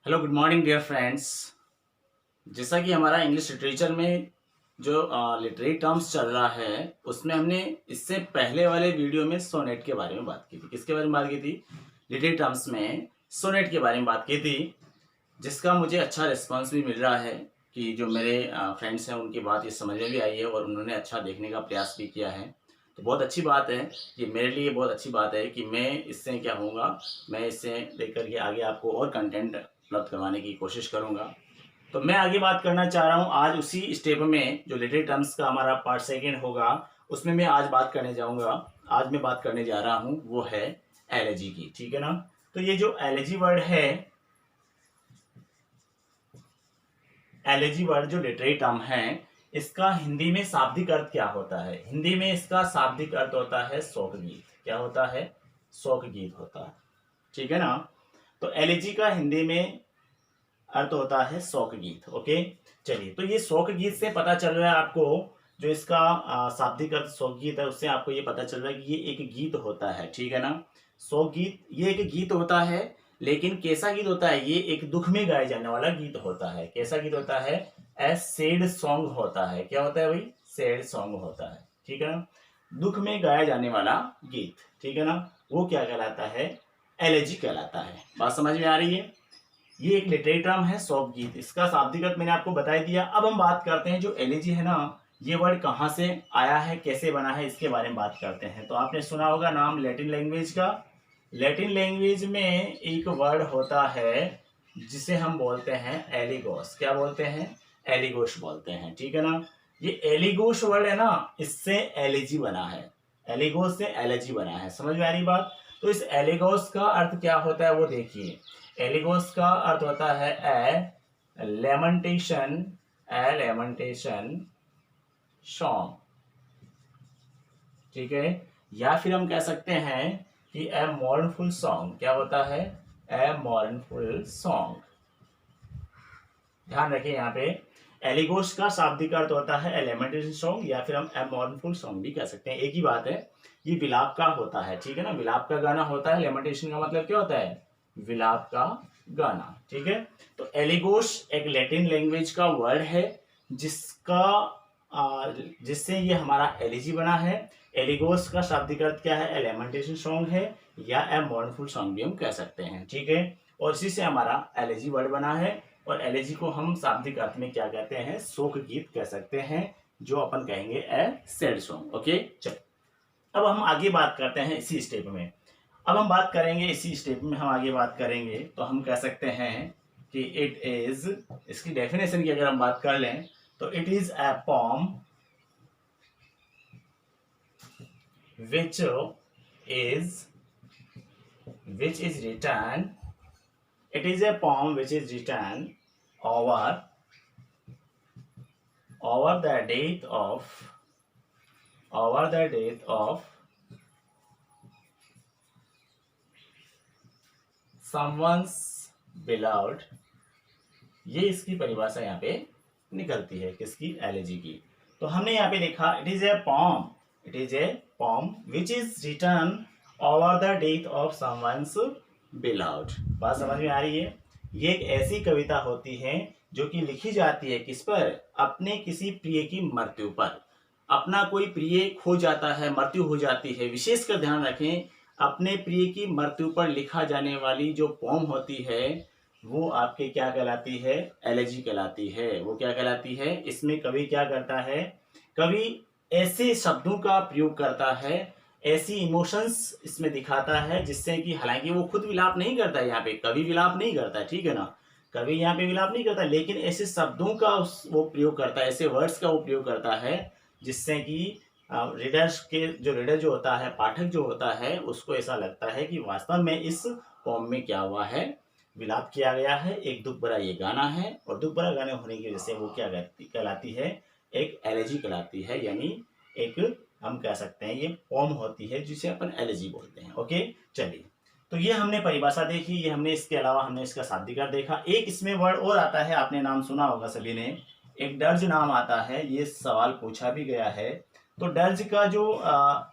Hello good morning dear friends. जैसा कि हमारा इंग्लिश लिटरेचर में जो लिटरेरी टर्म्स चल रहा है उसमें हमने इससे पहले वाले वीडियो में सोनेट के बारे में बात की थी। किसके बारे में बात की थी? लिटरेरी टर्म्स में सोनेट के बारे में बात की थी, जिसका मुझे अच्छा रिस्पॉन्स भी मिल रहा है कि जो मेरे फ्रेंड्स हैं उनकी बात ये समझ में भी आई है और उन्होंने अच्छा देखने का प्रयास भी किया है। तो बहुत अच्छी बात है, ये मेरे लिए बहुत अच्छी बात है कि मैं इससे क्या होऊंगा, मैं इससे लेकर के आगे आपको और कंटेंट उपलब्ध करवाने की कोशिश करूंगा। तो मैं आगे बात करना चाह रहा हूँ आज उसी स्टेप में जो लिटरेरी टर्म्स का हमारा पार्ट सेकेंड होगा, उसमें मैं आज बात करने जाऊंगा। आज मैं बात करने जा रहा हूँ वो है एलर्जी की। ठीक है ना? तो ये जो एलर्जी वर्ड है, एलर्जी वर्ड जो लिटरेरी टर्म है, इसका हिंदी में शाब्दिक अर्थ क्या होता है? हिंदी में इसका शाब्दिक अर्थ होता है शोक गीत। क्या होता है? शोक गीत होता है। ठीक है ना? तो एलर्जी का हिंदी में अर्थ होता है शोक गीत। ओके, चलिए, तो ये शोक गीत से पता चल रहा है आपको, जो इसका शाब्दिक अर्थ शोक गीत है, उससे आपको ये पता चल रहा है कि ये एक गीत होता है। ठीक है ना? शोक गीत ये एक गीत होता है, लेकिन कैसा गीत होता है? ये एक दुख में गाया जाने वाला गीत होता है। कैसा गीत होता है? ए सैड सॉन्ग होता है। क्या होता है भाई? सैड सॉन्ग होता है। ठीक है ना? दुख में गाया जाने वाला गीत। ठीक है ना? वो क्या कहलाता है? एलेजी कहलाता है। बात समझ में आ रही है? ये एक लिटरेरी टर्म है शोक गीत। इसका शाब्दिक अर्थ मैंने आपको बता दिया। अब हम बात करते हैं जो एलिजी है ना, ये वर्ड कहाँ से आया है, कैसे बना है, इसके बारे में बात करते हैं। तो आपने सुना होगा नाम लैटिन लैंग्वेज का। लैटिन लैंग्वेज में एक वर्ड होता है जिसे हम बोलते हैं एलिगोस। क्या बोलते हैं? एलिगोस बोलते हैं। ठीक है ना? ये एलिगोस वर्ड है ना, इससे एलिजी बना है। एलिगोस से एलिजी बना है। समझ में आ रही बात? तो इस एलिगोस का अर्थ क्या होता है वो देखिए। एलिगोस का अर्थ होता है ए लेमेंटेशन, ए लेमेंटेशन सॉन्ग। ठीक है? या फिर हम कह सकते हैं कि ए मॉर्नफुल सॉन्ग। क्या होता है? ए मॉर्नफुल सॉन्ग। ध्यान रखें यहाँ पे, एलिगोस का शाब्दिक अर्थ होता है ए लेमेंटेशन सॉन्ग, या फिर हम ए मॉर्नफुल सॉन्ग भी कह सकते हैं। एक ही बात है। ये विलाप का होता है। ठीक है ना? विलाप का गाना होता है। लेमेंटेशन का मतलब क्या होता है? विलाप का गाना। ठीक है? तो एलिगोस एक लैटिन लैंग्वेज का वर्ड है, जिसका जिससे ये हमारा एलिजी बना है। एलिगोस का शाब्दिक अर्थ क्या है? लेमेंटेशन सॉन्ग है, या ए मॉर्नफुल सॉन्ग भी हम कह सकते हैं। ठीक है? और इसी से हमारा एलिजी वर्ड बना है। और एलिजी को हम शाब्दिक अर्थ में क्या कहते हैं? शोक गीत कह सकते हैं, जो अपन कहेंगे ए सैड सॉन्ग। ओके, चलो, अब हम आगे बात करते हैं इसी स्टेप में। अब हम बात करेंगे इसी स्टेप में, हम आगे बात करेंगे तो हम कह सकते हैं कि इट इज, इसकी डेफिनेशन की अगर हम बात कर लें तो it is a poem which is which is written, it is a poem which is written over over the death of over the death of someone's beloved। ये इसकी परिभाषा यहाँ पे निकलती है किसकी? एलिजी की। तो हमने यहाँ पे लिखा it is a poem, it is a poem which is written over the death of someone's beloved. बात समझ में आ रही है? ये एक ऐसी कविता होती है जो कि लिखी जाती है किस पर? अपने किसी प्रिय की मृत्यु पर। अपना कोई प्रिय खो जाता है, मृत्यु हो जाती है। विशेषकर ध्यान रखें, अपने प्रिय की मृत्यु पर लिखा जाने वाली जो पोम होती है वो आपके क्या कहलाती है? एलेजी कहलाती है। वो क्या कहलाती है? इसमें कवि क्या करता है? कवि ऐसे शब्दों का प्रयोग करता है, ऐसी इमोशंस इसमें दिखाता है, जिससे कि हालांकि वो खुद विलाप नहीं करता है, यहाँ पे कवि विलाप नहीं करता है। ठीक है ना? कवि यहाँ पे विलाप नहीं करता, लेकिन ऐसे शब्दों का वो प्रयोग करता है, ऐसे वर्ड्स का वो प्रयोग करता है, जिससे कि रीडर्स के जो रीडर जो होता है, पाठक जो होता है, उसको ऐसा लगता है कि वास्तव में इस पोम में क्या हुआ है? विलाप किया गया है। एक दुख भरा ये गाना है, और दुख भरा गाने होने की वजह से वो क्या कहलाती है? एक एलेजी कहलाती है। यानी एक हम कह सकते हैं ये पोम होती है जिसे अपन एलेजी बोलते हैं। ओके, चलिए, तो ये हमने परिभाषा देखी, ये हमने, इसके अलावा हमने इसका शाब्दिक अर्थ देखा। एक इसमें वर्ड और आता है, आपने नाम सुना होगा सभी ने, एक डर्ज नाम आता है। ये सवाल पूछा भी गया है। तो डर्ज का जो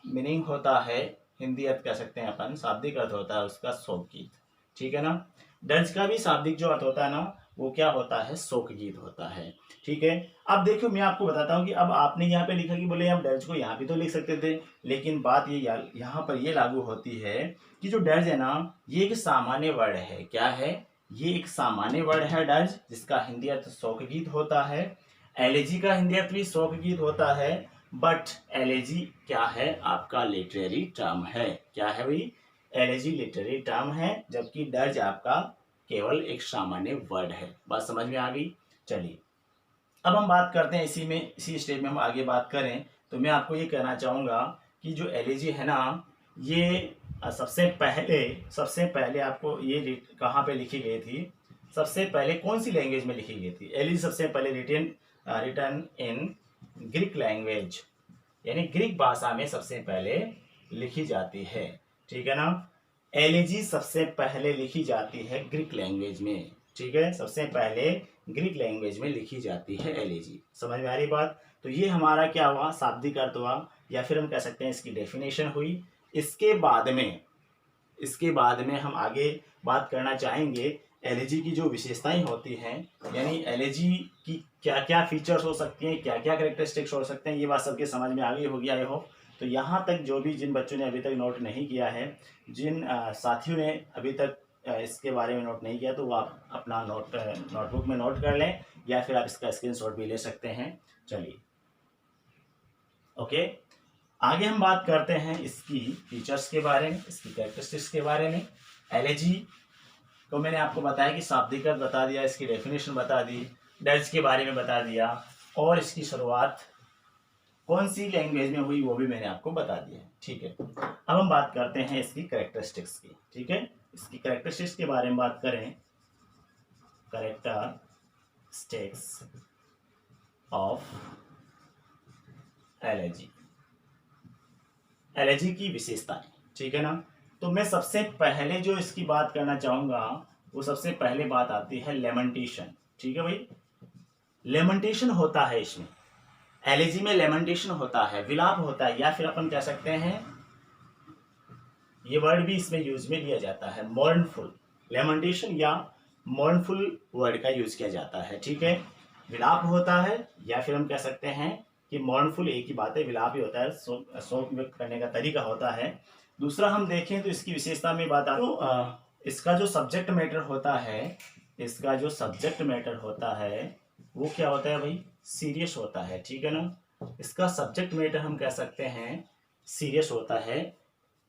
मीनिंग होता है, हिंदी अर्थ कह सकते हैं अपन, शाब्दिक अर्थ होता है उसका शोक गीत। ठीक है ना? डर्ज का भी शाब्दिक जो अर्थ होता है ना, वो क्या होता है, शोक गीत होता है। ठीक है, अब देखो मैं आपको बताता हूँ कि अब आपने यहाँ पे लिखा कि बोले आप डर्ज को यहाँ भी तो लिख सकते थे, लेकिन बात ये यहाँ पर ये लागू होती है कि जो डर्ज है ना, ये एक सामान्य वर्ड है। क्या है, ये एक सामान्य वर्ड है डर्ज, जिसका हिंदी अर्थ शोक गीत होता है। एलेजी का हिंदी अर्थ भी शोक गीत होता है, बट एलेजी क्या है, आपका लिटरेरी टर्म है। क्या है भाई, एलेजी लिटरेरी टर्म है, जबकि डर्ज आपका केवल एक सामान्य वर्ड है। बात समझ में आ गई। चलिए अब हम बात करते हैं इसी स्टेज में हम आगे बात करें, तो मैं आपको ये कहना चाहूँगा कि जो एलेजी है ना, ये सबसे पहले आपको ये कहाँ पे लिखी गई थी, सबसे पहले कौन सी लैंग्वेज में लिखी गई थी। एलेजी सबसे पहले रिटन इन ग्रीक लैंग्वेज, यानी ग्रीक भाषा में सबसे पहले लिखी जाती है। ठीक है ना, एलेजी सबसे पहले लिखी जाती है ग्रीक लैंग्वेज में। ठीक है, सबसे पहले ग्रीक लैंग्वेज में लिखी जाती है एलेजी। समझ में आ रही बात। तो ये हमारा क्या हुआ, शाब्दिक अर्थ हुआ, या फिर हम कह सकते हैं इसकी डेफिनेशन हुई। इसके बाद में हम आगे बात करना चाहेंगे एलेजी की जो विशेषताएं होती हैं, यानी एलेजी की क्या क्या फीचर्स हो सकती हैं, क्या क्या कैरेक्टरिस्टिक्स हो सकते हैं, ये बात सबके समझ में आ गई होगी आई होप। तो यहाँ तक जिन बच्चों ने अभी तक नोट नहीं किया है, जिन साथियों ने अभी तक इसके बारे में नोट नहीं किया, तो वो आप अपना नोटबुक में नोट कर लें, या फिर आप इसका स्क्रीनशॉट भी ले सकते हैं। चलिए ओके, आगे हम बात करते हैं इसकी फीचर्स के बारे में, इसकी कैरेक्टरिस्टिक्स के बारे में। एलेजी तो मैंने आपको बताया कि शाब्दिक अर्थ बता दिया, इसकी डेफिनेशन बता दी, डर्ज के बारे में बता दिया, और इसकी शुरुआत कौन सी लैंग्वेज में हुई वो भी मैंने आपको बता दिया। ठीक है, अब हम बात करते हैं इसकी कैरेक्टरिस्टिक्स की। ठीक है, इसकी कैरेक्टरिस्टिक्स के बारे में बात करें, कैरेक्टरिस्टिक्स ऑफ एलेजी, एलेजी की विशेषताएं। ठीक है ना, तो मैं सबसे पहले जो इसकी बात करना चाहूंगा, वो सबसे पहले बात आती है लेमेंटेशन। ठीक है भाई, लेमेंटेशन होता है इसमें, एलेजी में लेमेंटेशन होता है, विलाप होता है, या फिर अपन कह सकते हैं ये वर्ड भी इसमें यूज में लिया जाता है, मॉर्नफुल। लेमेंटेशन या मॉर्नफुल वर्ड का यूज किया जाता है। ठीक है, विलाप होता है, या फिर हम कह सकते हैं कि मॉर्नफुल एक ही बात है, विलाप ही होता है, शोक व्यक्त करने का तरीका होता है। दूसरा हम देखें तो इसकी विशेषता में बात आ, तो इसका जो सब्जेक्ट मैटर होता है, इसका जो सब्जेक्ट मैटर होता है वो क्या होता है भाई, सीरियस होता है। ठीक है ना, इसका सब्जेक्ट मैटर हम कह सकते हैं सीरियस होता है।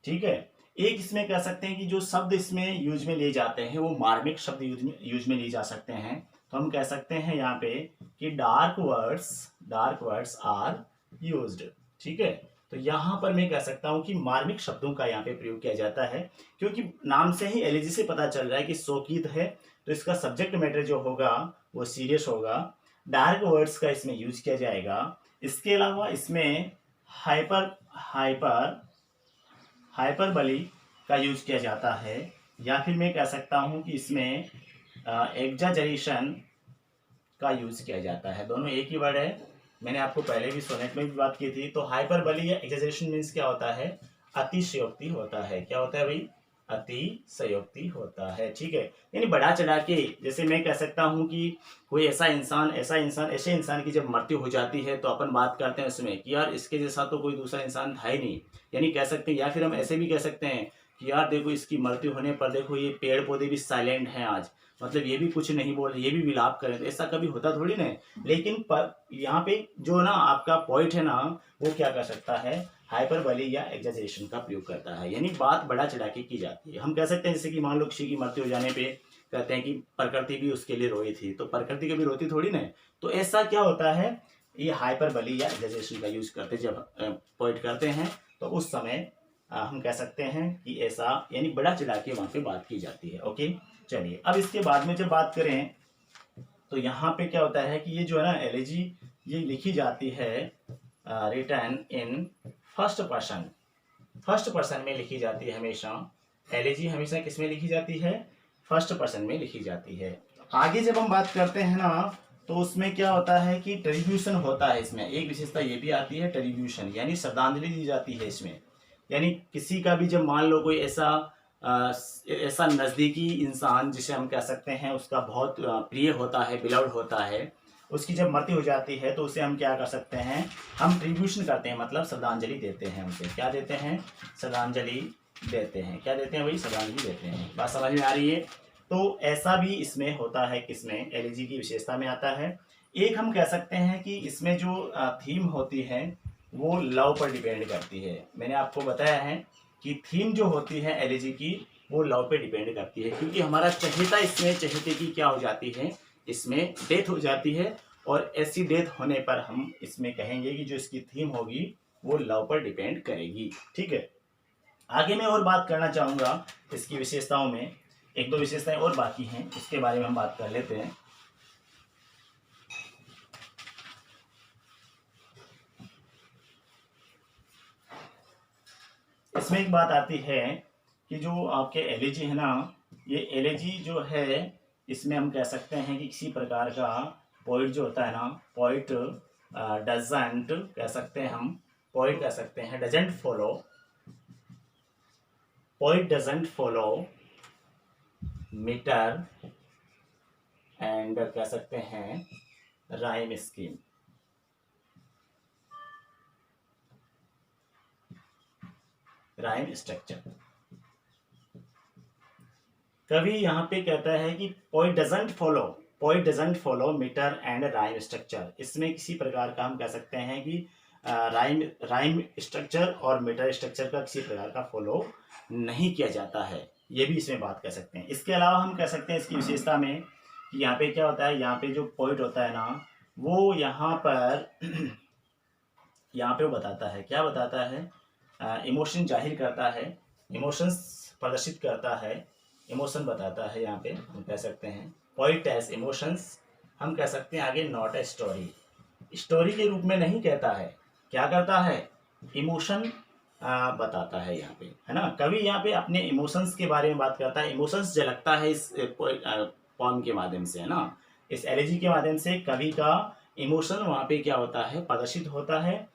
ठीक है, एक इसमें कह सकते हैं कि जो शब्द इसमें यूज में लिए जाते हैं वो मार्मिक शब्द यूज में लिए जा सकते हैं। तो हम कह सकते हैं यहाँ पे कि डार्क वर्ड्स आर यूज्ड। ठीक है, तो यहाँ पर मैं कह सकता हूँ कि मार्मिक शब्दों का यहाँ पे प्रयोग किया जाता है, क्योंकि नाम से ही एलेजी से पता चल रहा है कि शोकित है, तो इसका सब्जेक्ट मैटर जो होगा वो सीरियस होगा। डार्क वर्ड्स का इसमें यूज किया जाएगा। इसके अलावा इसमें हाइपरबली का यूज किया जाता है, या फिर मैं कह सकता हूँ कि इसमें एग्जाजरेशन का यूज किया जाता है। दोनों एक ही वर्ड है, मैंने आपको पहले भी सोनेट में भी बात की थी। तो हाइपरबली या एग्जाजरेशन मीन्स क्या होता है, अतिशयोक्ति होता है। क्या होता है भाई, अतिशयोक्ति होता है। ठीक है, यानी बढ़ा चढ़ा के, जैसे मैं कह सकता हूँ कि कोई ऐसे इंसान की जब मृत्यु हो जाती है तो अपन बात करते हैं उसमें कि यार इसके जैसा तो कोई दूसरा इंसान था ही नहीं, यानी कह सकते हैं। या फिर हम ऐसे भी कह सकते हैं कि यार देखो इसकी मृत्यु होने पर देखो ये पेड़ पौधे भी साइलेंट हैं आज, मतलब ये भी कुछ नहीं बोल रहे, ये भी विलाप करें। तो ऐसा कभी होता थोड़ी ना। लेकिन यहाँ पे जो ना आपका पॉइंट है ना, वो क्या कर सकता है, हाइपरबली या एग्जाजरेशन का प्रयोग करता है, यानी बात बढ़ा चढ़ा के की जाती है। हम कह सकते हैं जैसे कि मान लो किसी की मृत्यु हो जाने पे कहते हैं कि प्रकृति भी उसके लिए रोई थी, तो प्रकृति कभी रोती थोड़ी ना। तो ऐसा क्या होता है, ये हाइपरबली या एग्जाजरेशन का यूज करते जब पॉइंट करते हैं, तो उस समय हम कह सकते हैं कि ऐसा, यानी बड़ा चढ़ा के वहां पे बात की जाती है। ओके, चलिए अब इसके बाद में जब बात करें तो यहाँ पे क्या होता है कि ये जो है ना एलेजी, ये लिखी जाती है रिटन इन फर्स्ट पर्सन में लिखी जाती है हमेशा। एलेजी हमेशा किस में लिखी जाती है, फर्स्ट पर्सन में लिखी जाती है। आगे जब हम बात करते हैं ना, तो उसमें क्या होता है कि ट्रिब्यूशन होता है। इसमें एक विशेषता ये भी आती है, ट्रिब्यूशन, यानी श्रद्धांजलि दी जाती है इसमें। यानी किसी का भी जब मान लो कोई ऐसा ऐसा नज़दीकी इंसान जिसे हम कह सकते हैं उसका बहुत प्रिय होता है, बिलव्ड होता है, उसकी जब मृत्यु हो जाती है तो उसे हम क्या कर सकते हैं, हम ट्रिब्यूशन करते हैं, मतलब श्रद्धांजलि देते हैं उसे। क्या देते हैं? श्रद्धांजलि देते हैं। क्या देते हैं? वही श्रद्धांजलि देते हैं। बात समझ में आ रही है? तो ऐसा भी इसमें होता है, किसमें? एलिजी की विशेषता में आता है। एक हम कह सकते हैं कि इसमें जो थीम होती है वो लव पर डिपेंड करती है। मैंने आपको बताया है कि थीम जो होती है एलिजी की वो लव पे डिपेंड करती है, क्योंकि हमारा चहेता, इसमें चहेते की क्या हो जाती है, इसमें डेथ हो जाती है, और ऐसी डेथ होने पर हम इसमें कहेंगे कि जो इसकी थीम होगी वो लव पर डिपेंड करेगी। ठीक है, आगे मैं और बात करना चाहूँगा इसकी विशेषताओं में। एक दो विशेषताएं और बाकी हैं, उसके बारे में हम बात कर लेते हैं। इसमें एक बात आती है कि जो आपके एलर्जी है ना, ये एलर्जी जो है इसमें हम कह सकते हैं कि किसी प्रकार का पॉइंट जो होता है ना, पॉइंट डजेंट कह सकते हैं हम, पॉइंट कह सकते हैं doesn't follow, poet doesn't follow metre and कह सकते हैं राइम स्कीम। Rhyme structure. कवि यहाँ पे कहता है कि poet doesn't follow metre and rhyme structure. इसमें किसी प्रकार का हम कह सकते हैं कि राइम स्ट्रक्चर और मीटर स्ट्रक्चर का किसी प्रकार का फॉलो नहीं किया जाता है, ये भी इसमें बात कर सकते हैं। इसके अलावा हम कह सकते हैं इसकी विशेषता में कि यहाँ पे क्या होता है, यहाँ पे जो पोइट होता है ना वो यहाँ पर यहाँ पे वो बताता है, क्या बताता है, इमोशन जाहिर करता है, इमोशंस प्रदर्शित करता है, इमोशन बताता है। यहाँ पे हम कह सकते हैं पॉइंट एज इमोशंस। हम कह सकते हैं आगे नॉट ए स्टोरी, स्टोरी के रूप में नहीं कहता है, क्या करता है, इमोशन बताता है यहाँ पे, है ना। कवि यहाँ पे अपने इमोशंस के बारे में बात करता है, इमोशंस झलकता है इस पोएम के माध्यम से, है ना। इस एलिजी के माध्यम से कवि का इमोशन वहाँ पे क्या होता है, प्रदर्शित होता है।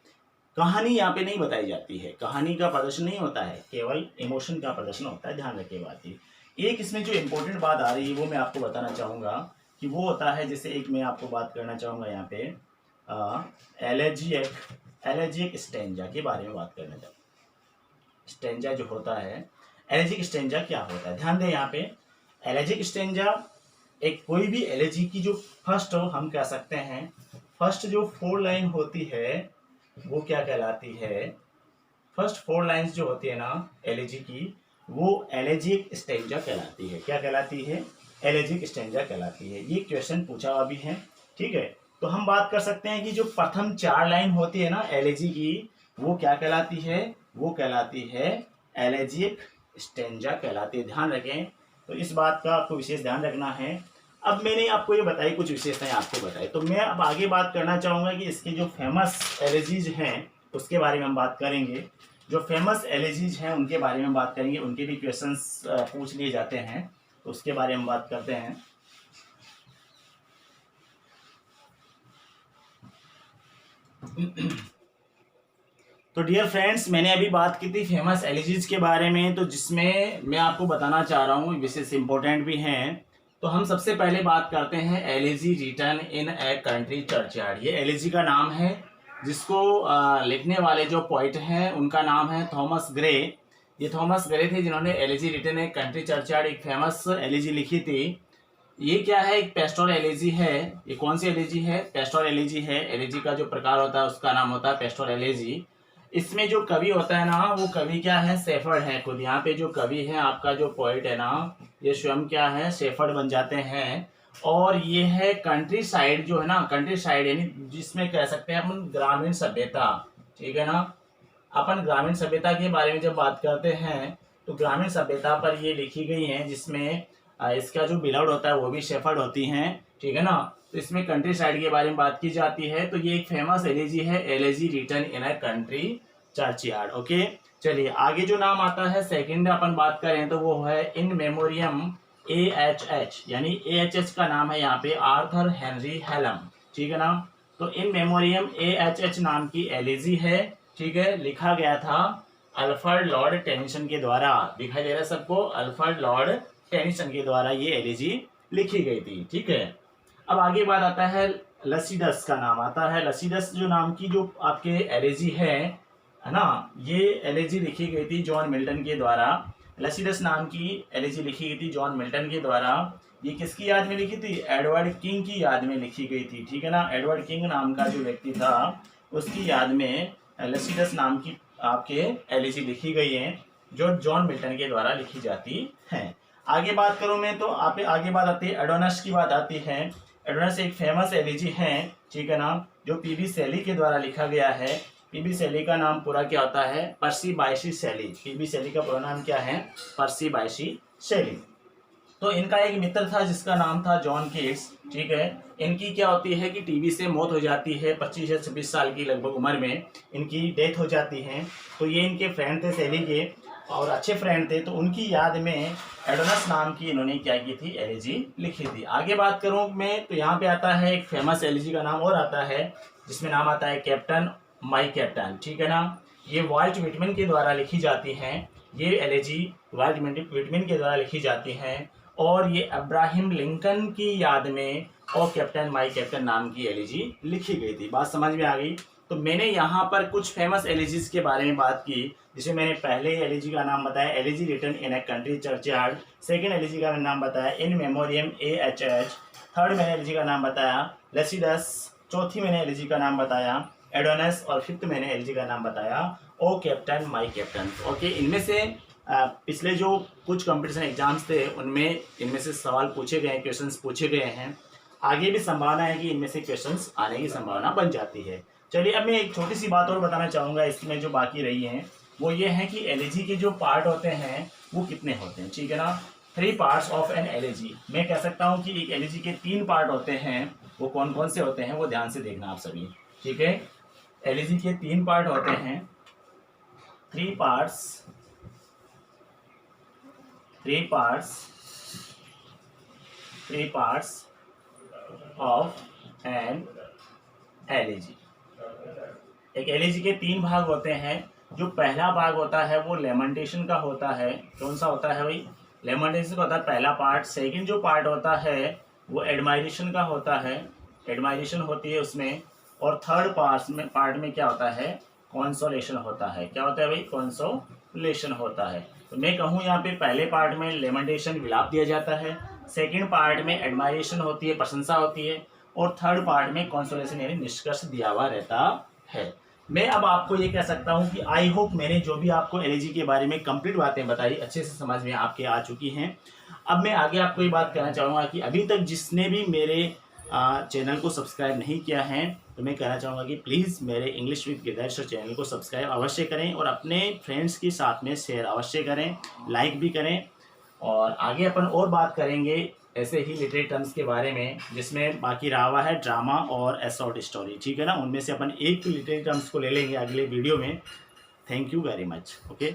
कहानी यहाँ पे नहीं बताई जाती है, कहानी का प्रदर्शन नहीं होता है, केवल इमोशन का प्रदर्शन होता है। ध्यान रखिए बात ये। एक इसमें जो इम्पोर्टेंट बात आ रही है वो मैं आपको बताना चाहूँगा कि वो होता है, जैसे एक मैं आपको बात करना चाहूँगा यहाँ पे एलेजिक स्टेंजा के बारे में बात करना चाहूँगा। स्टेंजा जो होता है, एलेजिक स्टेंजा क्या होता है, ध्यान दें यहाँ पे। एलेजिक स्टेंजा एक कोई भी एलेजी की जो फर्स्ट हम कह सकते हैं, फर्स्ट जो 4 लाइन होती है वो क्या कहलाती है, फर्स्ट 4 लाइंस जो होती है ना एलेजी की, वो एलेजिक स्टेंजा कहलाती है। क्या कहलाती है? एलेजिक स्टेंजा कहलाती है। ये क्वेश्चन पूछा हुआ भी है, ठीक है। तो हम बात कर सकते हैं कि जो प्रथम 4 लाइन होती है ना एलेजी की, वो क्या कहलाती है, वो कहलाती है एलेजिक स्टेंजा कहलाती है। ध्यान रखें, तो इस बात का आपको विशेष ध्यान रखना है। अब मैंने आपको ये बताई, कुछ विशेषताएं आपको बताई, तो मैं अब आगे बात करना चाहूँगा कि इसके जो फेमस एलेजीज हैं उसके बारे में हम बात करेंगे। जो फेमस एलेजीज हैं उनके बारे में बात करेंगे, उनके भी क्वेश्चंस पूछ लिए जाते हैं, तो उसके बारे में बात करते हैं। तो डियर फ्रेंड्स, मैंने अभी बात की थी फेमस एलिजीज के बारे में, तो जिसमें मैं आपको बताना चाह रहा हूँ विशेष इंपॉर्टेंट भी हैं। तो हम सबसे पहले बात करते हैं elegy written in a country churchyard. ये एलिजी का नाम है, जिसको लिखने वाले जो पोइट हैं उनका नाम है थॉमस ग्रे। ये थॉमस ग्रे थे जिन्होंने elegy written a country churchyard एक फेमस एलिजी लिखी थी। ये क्या है, एक पेस्टोरल एलिजी है। ये कौन सी एलिजी है? पेस्टोरल एलिजी है। एलिजी का जो प्रकार होता है उसका नाम होता है पेस्टोरल एलिजी। इसमें जो कवि होता है ना, वो कवि क्या है, शेफर्ड है खुद। यहाँ पे जो कवि है, आपका जो पोइट है ना, ये स्वयं क्या है, शेफर्ड बन जाते हैं। और ये है कंट्री साइड जो है ना, कंट्री साइड यानी जिसमें कह सकते हैं अपन ग्रामीण सभ्यता, ठीक है ना। अपन ग्रामीण सभ्यता के बारे में जब बात करते हैं तो ग्रामीण सभ्यता पर ये लिखी गई है, जिसमें इसका जो बिलव्ड होता है वो भी शेफर्ड होती हैं, ठीक है ना। तो इसमें कंट्री साइड के बारे में बात की जाती है। तो ये एक फेमस एलेजी है, elegy written in a country churchyard. Okay, चलिए आगे जो नाम आता है सेकंड अपन बात करें तो वो है इन मेमोरियम AHH, यानी AHH का नाम है यहाँ पे आर्थर हेनरी हेलम, ठीक है ना। तो इन मेमोरियम AHH नाम की एलेजी है, ठीक है, लिखा गया था अल्फ्रेड लॉर्ड टेनिसन के द्वारा, दिखाई दे रहा है सबको, अल्फ्रेड लॉर्ड टेनिसन के द्वारा ये एलिजी लिखी गई थी। ठीक है, अब आगे बात आता है लसीडस का नाम आता है। लसीडस जो नाम की जो आपके एलिजी है ना, ये एलिजी लिखी गई थी जॉन मिल्टन के द्वारा। लसीडस नाम की एलिजी लिखी गई थी जॉन मिल्टन के द्वारा। ये किसकी याद में लिखी थी? एडवर्ड किंग की याद में लिखी गई थी। ठीक है ना, एडवर्ड किंग नाम का जो व्यक्ति था उसकी याद में लसीडस नाम की आपके एलिजी लिखी गई है, जो जॉन मिल्टन के द्वारा लिखी जाती है। आगे बात करूं मैं तो आप आगे बात आती है एडोनस की बात आती है। एडोनस एक फेमस एलिजी है, ठीक है ना, जो पीबी शैली के द्वारा लिखा गया है। पीबी शैली का नाम पूरा क्या होता है? पर्सी बायशी शैली। पीबी शैली का पूरा नाम क्या है? पर्सी बायशी शैली। तो इनका एक मित्र था जिसका नाम था जॉन केट्स। ठीक है, इनकी क्या होती है कि टीबी से मौत हो जाती है, 25 या 26 साल की लगभग उम्र में इनकी डेथ हो जाती है। तो ये इनके फ्रेंड थे शैली के, और अच्छे फ्रेंड थे, तो उनकी याद में एडोनस नाम की इन्होंने क्या की थी? एलिजी लिखी थी। आगे बात करूं मैं तो यहाँ पे आता है एक फेमस एलिजी का नाम और आता है, जिसमें नाम आता है कैप्टन माई कैप्टन। ठीक है ना, ये वाल्ट व्हिटमैन के द्वारा लिखी जाती हैं। ये एलिजी वाल्ट व्हिटमैन के द्वारा लिखी जाती हैं, और ये अब्राहम लिंकन की याद में और कैप्टन माई कैप्टन नाम की एलिजी लिखी गई थी। बात समझ में आ गई? तो मैंने यहाँ पर कुछ फेमस एलिजीज के बारे में बात की, जिसमें मैंने पहले एलिजी का नाम बताया elegy written in a country churchyard. Second elegy का नाम बताया इन मेमोरियम AHH। थर्ड मैंने एलिजी का नाम बताया लसीडस। चौथी मैंने एलिजी का नाम बताया एडोनस, और फिफ्थ मैंने एलिजी का नाम बताया ओ कैप्टन माई कैप्टन। ओके, इनमें से पिछले जो कुछ कंपटीशन एग्जाम्स थे उनमें इनमें से सवाल पूछे गए, क्वेश्चंस पूछे गए हैं। आगे भी संभावना है कि इनमें से क्वेश्चंस आने की संभावना बन जाती है। चलिए, अब मैं एक छोटी सी बात और बताना चाहूँगा इसमें जो बाकी रही हैं, वो ये है कि एलिजी के जो पार्ट होते हैं वो कितने होते हैं। ठीक है ना, 3 पार्ट्स ऑफ एन एलिजी। मैं कह सकता हूँ कि एक एलिजी के 3 पार्ट होते हैं। वो कौन कौन से होते हैं वो ध्यान से देखना आप सभी। ठीक है, एलिजी के 3 पार्ट होते हैं। 3 पार्ट्स ऑफ एन एलिजी। एक एलिजी के 3 भाग होते हैं। जो पहला भाग होता है वो लेमेंटेशन का होता है। कौन सा होता है भाई? लेमेंटेशन का होता है पहला पार्ट। सेकंड जो पार्ट होता है वो एडमायरेशन का होता है, एडमायरेशन होती है उसमें। और थर्ड पार्ट में क्या होता है? कॉन्सोलेशन होता है। क्या होता है भाई? कॉन्सोलेशन होता है। तो मैं कहूँ यहाँ पे पहले पार्ट में लेमेंटेशन विलाप दिया जाता है, सेकंड पार्ट में एडमायरेशन होती है, प्रशंसा होती है, और थर्ड पार्ट में कॉन्सोलेशन यानी निष्कर्ष दिया हुआ रहता है। मैं अब आपको ये कह सकता हूँ कि आई होप मैंने जो भी आपको एलिजी के बारे में कंप्लीट बातें बताई अच्छे से समझ में आपके आ चुकी हैं। अब मैं आगे आपको ये बात कहना चाहूँगा कि अभी तक जिसने भी मेरे चैनल को सब्सक्राइब नहीं किया है, तो मैं कहना चाहूँगा कि प्लीज़ मेरे English with Girdhar sir channel को सब्सक्राइब अवश्य करें, और अपने फ्रेंड्स के साथ में शेयर अवश्य करें, लाइक भी करें। और आगे अपन और बात करेंगे ऐसे ही लिटरेरी टर्म्स के बारे में, जिसमें बाकी रहा हुआ है ड्रामा और ए शॉर्ट स्टोरी। ठीक है ना, उनमें से अपन एक लिटरेरी टर्म्स को ले लेंगे अगले वीडियो में। Thank you very much. Okay.